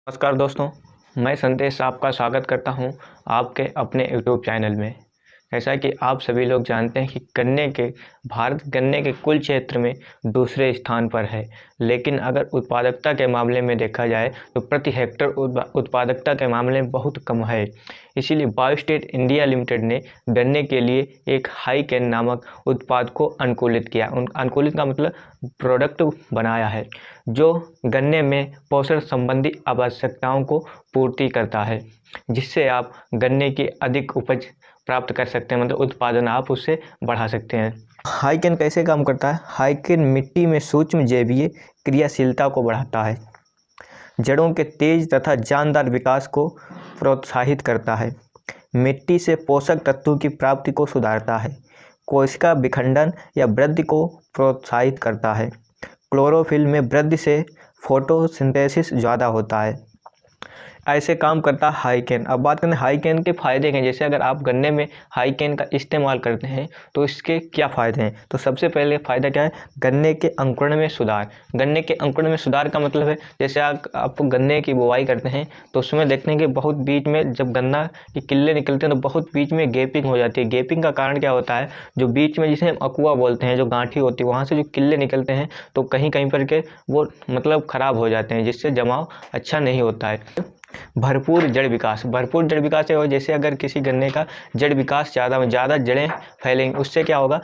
नमस्कार दोस्तों, मैं संदेश आपका स्वागत करता हूं आपके अपने यूट्यूब चैनल में। जैसा कि आप सभी लोग जानते हैं कि भारत गन्ने के कुल क्षेत्र में दूसरे स्थान पर है, लेकिन अगर उत्पादकता के मामले में देखा जाए तो प्रति हेक्टर उत्पादकता के मामले में बहुत कम है। इसीलिए बायोस्टेट इंडिया लिमिटेड ने गन्ने के लिए एक हाईकेन नामक उत्पाद को अनुकूलित किया। अनुकूलित का मतलब प्रोडक्ट बनाया है जो गन्ने में पोषण संबंधी आवश्यकताओं को पूर्ति करता है, जिससे आप गन्ने की अधिक उपज प्राप्त कर सकते हैं, मतलब उत्पादन आप उससे बढ़ा सकते हैं। हाईकेन कैसे काम करता है? हाईकेन मिट्टी में सूक्ष्म जैवीय क्रियाशीलता को बढ़ाता है, जड़ों के तेज तथा जानदार विकास को प्रोत्साहित करता है, मिट्टी से पोषक तत्वों की प्राप्ति को सुधारता है, कोशिका विखंडन या वृद्धि को प्रोत्साहित करता है, क्लोरोफिल में वृद्धि से फोटोसिंथेसिस ज़्यादा होता है। ऐसे काम करता है हाईकेन। अब बात करें हाईकेन के फ़ायदे हैं। जैसे अगर आप गन्ने में हाईकेन का इस्तेमाल करते हैं तो इसके क्या फ़ायदे हैं? तो सबसे पहले फ़ायदा क्या है? गन्ने के अंकुरण में सुधार। गन्ने के अंकुरण में सुधार का मतलब है जैसे आप गन्ने की बुवाई करते हैं तो उसमें देखते हैं कि बहुत बीच में जब गन्ना की किल्ले निकलते हैं तो बहुत बीच में गैपिंग हो जाती है। गैपिंग का कारण क्या होता है? जो बीच में जिसे हम अकुआ बोलते हैं, जो गांठी होती है, वहाँ से जो किल्ले निकलते हैं तो कहीं कहीं पर के वो मतलब ख़राब हो जाते हैं, जिससे जमाव अच्छा नहीं होता है। भरपूर जड़ विकास है। और जैसे अगर किसी गन्ने का जड़ विकास ज़्यादा जड़ें फैलेंगी, उससे क्या होगा?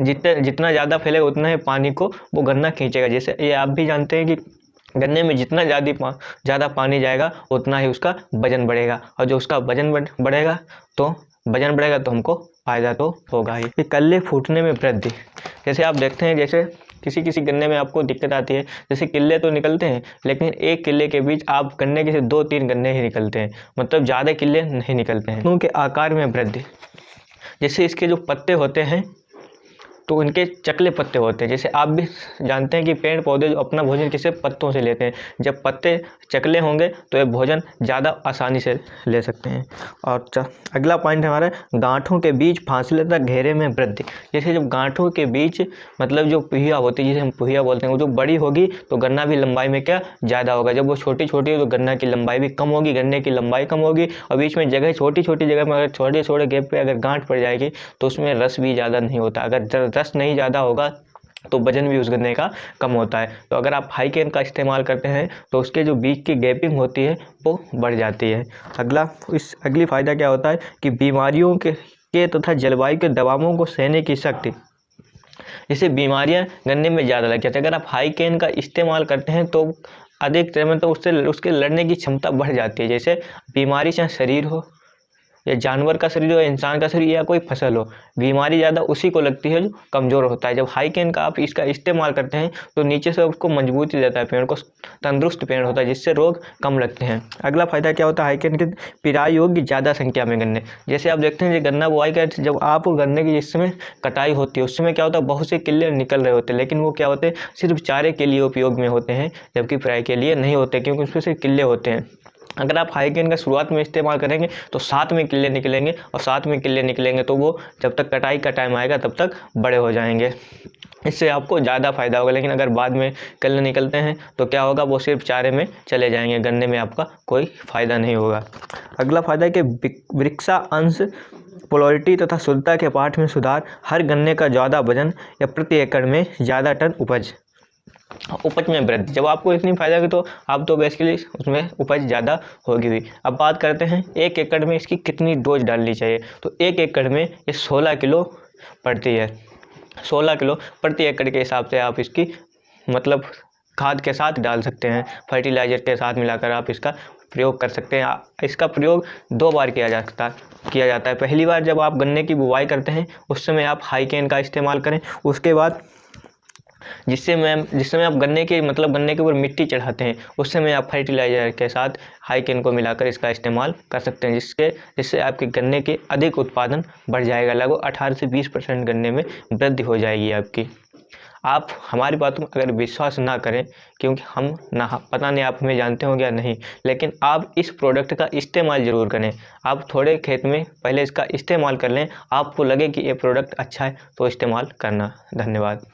जितना ज़्यादा फैलेगा उतना ही पानी को वो गन्ना खींचेगा। जैसे ये आप भी जानते हैं कि गन्ने में जितना ज़्यादा पानी जाएगा उतना ही उसका वजन बढ़ेगा, और जो उसका वजन बढ़ेगा तो हमको फ़ायदा तो होगा ही। कल्ले फूटने में वृद्धि। जैसे आप देखते हैं, जैसे किसी गन्ने में आपको दिक्कत आती है, जैसे किल्ले तो निकलते हैं लेकिन एक किल्ले के बीच आप गन्ने के से 2-3 गन्ने ही निकलते हैं, मतलब ज़्यादा किल्ले नहीं निकलते हैं। उनके आकार में वृद्धि। जैसे इसके जो पत्ते होते हैं तो इनके चकले पत्ते होते हैं। जैसे आप भी जानते हैं कि पेड़ पौधे जो अपना भोजन किसे पत्तों से लेते हैं, जब पत्ते चकले होंगे तो ये भोजन ज़्यादा आसानी से ले सकते हैं। और अगला पॉइंट है हमारा गांठों के बीच फासले तक घेरे में वृद्धि। जैसे जब गांठों के बीच मतलब जो पुहिया होती है, जिसे हम पुहिया बोलते हैं, वो जो बड़ी होगी तो गन्ना भी लंबाई में क्या ज़्यादा होगा। जब वो छोटी छोटी है तो गन्ना की लंबाई भी कम होगी, गन्ने की लंबाई कम होगी, और बीच में जगह छोटी जगह में अगर छोटे गैप पे अगर गांठ पड़ जाएगी तो उसमें रस भी ज़्यादा नहीं होता। अगर रस नहीं ज़्यादा होगा तो वजन भी उस गन्ने का कम होता है। तो अगर आप हाईकेन का इस्तेमाल करते हैं तो उसके जो बीच की गैपिंग होती है वो बढ़ जाती है। अगली फ़ायदा क्या होता है कि बीमारियों के तथा जलवायु के दबावों को सहने की शक्ति। जैसे बीमारियां गन्ने में ज़्यादा लग जाती है, अगर आप हाईकेन का इस्तेमाल करते हैं तो अधिक तरह में तो उसके लड़ने की क्षमता बढ़ जाती है। जैसे बीमारी चाहे शरीर हो या जानवर का शरीर हो या इंसान का शरीर या कोई फसल हो, बीमारी ज़्यादा उसी को लगती है जो कमज़ोर होता है। जब हाईकेन का आप इसका इस्तेमाल करते हैं तो नीचे से उसको मजबूती देता है, पेड़ को तंदुरुस्त पेड़ होता है, जिससे रोग कम लगते हैं। अगला फ़ायदा क्या होता है हाईकेन के? पिराई होगी ज़्यादा संख्या में गन्ने। जैसे आप देखते हैं गन्ना बुआई का जब आप गन्ने की जिस समय कटाई होती है उस समय क्या होता है, बहुत से किल्ले निकल रहे होते हैं, लेकिन वो क्या होते हैं, सिर्फ चारे के लिए उपयोग में होते हैं, जबकि पिराई के लिए नहीं होते, क्योंकि उसमें सिर्फ किल्ले होते हैं। अगर आप हाईकेन का शुरुआत में इस्तेमाल करेंगे तो 7 में किल्ले निकलेंगे, और 7 में किल्ले निकलेंगे तो वो जब तक कटाई का टाइम आएगा तब तक बड़े हो जाएंगे, इससे आपको ज़्यादा फ़ायदा होगा। लेकिन अगर बाद में किल्ले निकलते हैं तो क्या होगा, वो सिर्फ चारे में चले जाएंगे, गन्ने में आपका कोई फ़ायदा नहीं होगा। अगला फ़ायदा है कि वृक्षा अंश, पोलरिटी तथा शुद्धता के पाठ में सुधार। हर गन्ने का ज़्यादा वजन या प्रति एकड़ में ज़्यादा टन उपज में वृद्धि। जब आपको इतनी फायदा होगी तो आप तो बेसिकली उसमें उपज ज़्यादा होगी हुई। अब बात करते हैं 1 एकड़ में इसकी कितनी डोज डालनी चाहिए। तो 1 एकड़ में ये 16 किलो पड़ती है। 16 किलो प्रति एकड़ के हिसाब से आप इसकी मतलब खाद के साथ डाल सकते हैं, फर्टिलाइज़र के साथ मिलाकर आप इसका प्रयोग कर सकते हैं। इसका प्रयोग 2 बार किया जाता है। पहली बार जब आप गन्ने की बुवाई करते हैं उस समय आप हाईकेन का इस्तेमाल करें। उसके बाद जिस समय आप गन्ने के ऊपर मिट्टी चढ़ाते हैं उस समय आप फर्टिलाइज़र के साथ हाईकेन को मिलाकर इसका इस्तेमाल कर सकते हैं, जिससे आपके गन्ने के अधिक उत्पादन बढ़ जाएगा। लगभग 18 से 20% गन्ने में वृद्धि हो जाएगी आपकी। आप हमारी बातों में अगर विश्वास ना करें, क्योंकि पता नहीं आप हमें जानते होंगे या नहीं, लेकिन आप इस प्रोडक्ट का इस्तेमाल ज़रूर करें। आप थोड़े खेत में पहले इसका इस्तेमाल कर लें, आपको लगे कि ये प्रोडक्ट अच्छा है तो इस्तेमाल करना। धन्यवाद।